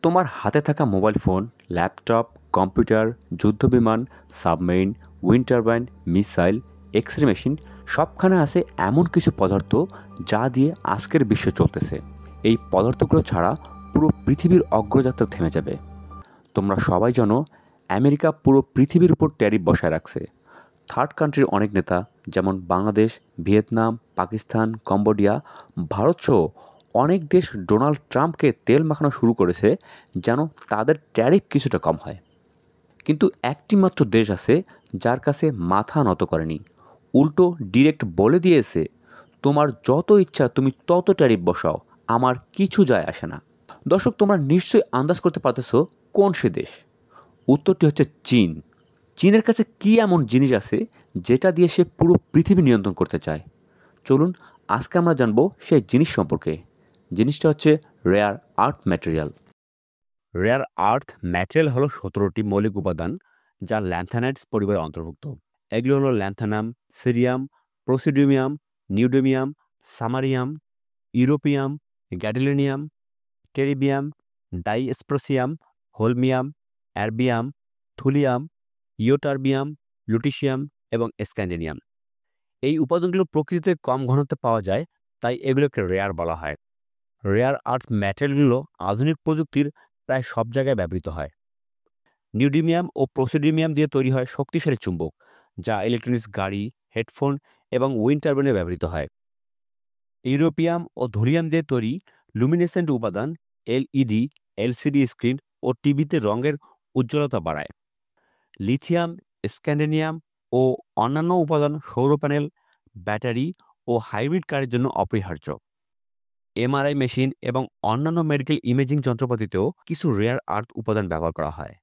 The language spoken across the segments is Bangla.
তোমার হাতে থাকা মোবাইল ফোন, ল্যাপটপ, কম্পিউটার, যুদ্ধবিমান, submarine, wind turbine, missile, X-ray machine সবখানে আছে এমন কিছু পদার্থ যা দিয়ে আজকের বিশ্ব চলতেছে। এই পদার্থগুলো ছাড়া পুরো পৃথিবীর অগ্রযাত্রা থেমে যাবে। তোমরা সবাই জানো আমেরিকা পুরো পৃথিবীর উপর ট্যারিফ বসায় রাখছে। থার্ড কান্ট্রির অনেক নেতা যেমন বাংলাদেশ, ভিয়েতনাম, পাকিস্তান, কম্বোডিয়া, ভারতসহ অনেক দেশ ডোনাল্ড ট্রাম্পকে তেল মাখানো শুরু করেছে যেন তাদের ট্যারিফ কিছুটা কম হয়। কিন্তু একটি মাত্র দেশ আছে যার কাছে মাথা নত করেনি, উল্টো ডিরেক্ট বলে দিয়েছে, তোমার যত ইচ্ছা তুমি তত ট্যারিফ বসাও, আমার কিছু যায় আসে না। দর্শক, তোমরা নিশ্চয়ই আন্দাজ করতে পারতেছো কোন সে দেশ। উত্তরটি হচ্ছে চীন। চীনের কাছে কী এমন জিনিস আছে যেটা দিয়ে সে পুরো পৃথিবী নিয়ন্ত্রণ করতে চায়? চলুন আজকে আমরা জানবো সেই জিনিস সম্পর্কে। জিনিসটা হচ্ছে rare earth material. Rare earth material হলো 17টি মৌলিক উপাদান যা ল্যান্থানাইটস পরিবারের অন্তর্ভুক্ত। এগুলো হলো lanthanum, cerium, praseodymium, neodymium, samarium, europium, gadolinium, terbium, dysprosium, holmium, erbium, thulium, ytterbium, lutetium এবং স্ক্যান্ডিনিয়াম। এই উপাদানগুলো প্রকৃতিতে কম ঘনত্বে পাওয়া যায়, তাই এগুলোকে রেয়ার বলা হয়। রেয়ার আর্থ ম্যাটেরিয়ালগুলো আধুনিক প্রযুক্তির প্রায় সব জায়গায় ব্যবহৃত হয়। নিউডিমিয়াম ও প্রোসিডিউমিয়াম দিয়ে তৈরি হয় শক্তিশালী চুম্বক, যা ইলেকট্রনিক্স, গাড়ি, হেডফোন এবং উইন্ড টারবাইনে ব্যবহৃত হয়। ইউরোপিয়াম ও ধুলিয়াম দিয়ে তৈরি লুমিনেসেন্ট উপাদান এলইডি, এলসিডি স্ক্রিন ও টিভিতে রঙের উজ্জ্বলতা বাড়ায়। লিথিয়াম, স্ক্যান্ডেনিয়াম ও অন্যান্য উপাদান সৌর প্যানেল, ব্যাটারি ও হাইব্রিড কারের জন্য অপরিহার্য। এমআরআই মেশিন এবং অন্যান্য মেডিকেল ইমেজিং যন্ত্রপাতিতেও কিছু রেয়ার আর্থ উপাদান ব্যবহার করা হয়।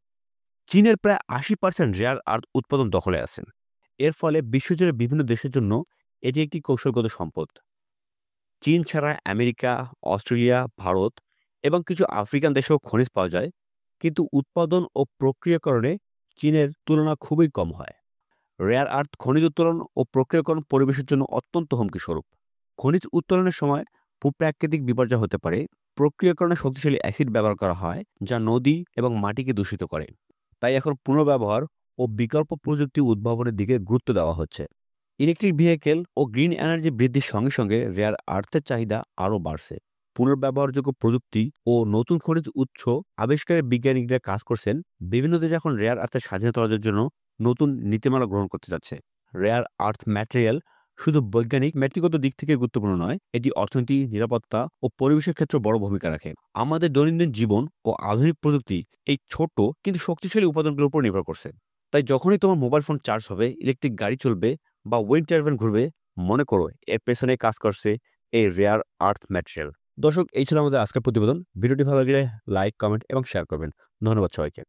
চীনের প্রায় 80% রেয়ার আর্থ উৎপাদন দখলে আছেন। এর ফলে বিশ্বজুড়ে বিভিন্ন দেশের জন্য এটি একটি কৌশলগত সম্পদ। চীন ছাড়া আমেরিকা, অস্ট্রেলিয়া, ভারত এবং কিছু আফ্রিকান দেশেও খনিজ পাওয়া যায়, কিন্তু উৎপাদন ও প্রক্রিয়াকরণে চীনের তুলনা খুবই কম হয়। রেয়ার আর্থ খনিজ উত্তোলন ও প্রক্রিয়াকরণ পরিবেশের জন্য অত্যন্ত হুমকিস্বরূপ। খনিজ উত্তোলনের সময় ভূপ্রাকৃতিক বিপর্যয় হতে পারে। প্রক্রিয়াকরণে শক্তিশালী অ্যাসিড ব্যবহার করা হয়, যা নদী এবং মাটিকে দূষিত করে। তাই এখন পুনর্ব্যবহার ও বিকল্প প্রযুক্তি উদ্ভাবনের দিকে গুরুত্ব দেওয়া হচ্ছে। ইলেকট্রিক ভেহিকেল ও গ্রিন এনার্জি বৃদ্ধির সঙ্গে সঙ্গে রেয়ার আর্থের চাহিদা আরও বাড়ছে। পুনর্ব্যবহারযোগ্য প্রযুক্তি ও নতুন খনিজ উৎস আবিষ্কারের বিজ্ঞানীরা কাজ করছেন। বিভিন্ন দেশ এখন রেয়ার আর্থের স্বাধীনতা অর্জনের জন্য নতুন নীতিমালা গ্রহণ করতে যাচ্ছে। রেয়ার আর্থ ম্যাটেরিয়াল শুধু বৈজ্ঞানিক ম্যাট্রিগত দিক থেকে গুরুত্বপূর্ণ নয়, এটি অর্থনীতি, নিরাপত্তা ও পরিবেশের ক্ষেত্রে বড় ভূমিকা রাখে। আমাদের দৈনন্দিন জীবন ও আধুনিক প্রযুক্তি এই ছোট কিন্তু শক্তিশালী উপাদানগুলোর উপর নির্ভর করছে। তাই যখনই তোমার মোবাইল ফোন চার্জ হবে, ইলেকট্রিক গাড়ি চলবে বা উইন্ড টারবাইন ঘুরবে, মনে করো এর পেছনে কাজ করছে এই রেয়ার আর্থ ম্যাটেরিয়াল। দর্শক, এই ছিল আমাদের আজকের প্রতিবেদন। ভিডিওটি ভালো লাগলে লাইক, কমেন্ট এবং শেয়ার করবেন। ধন্যবাদ সবাইকে।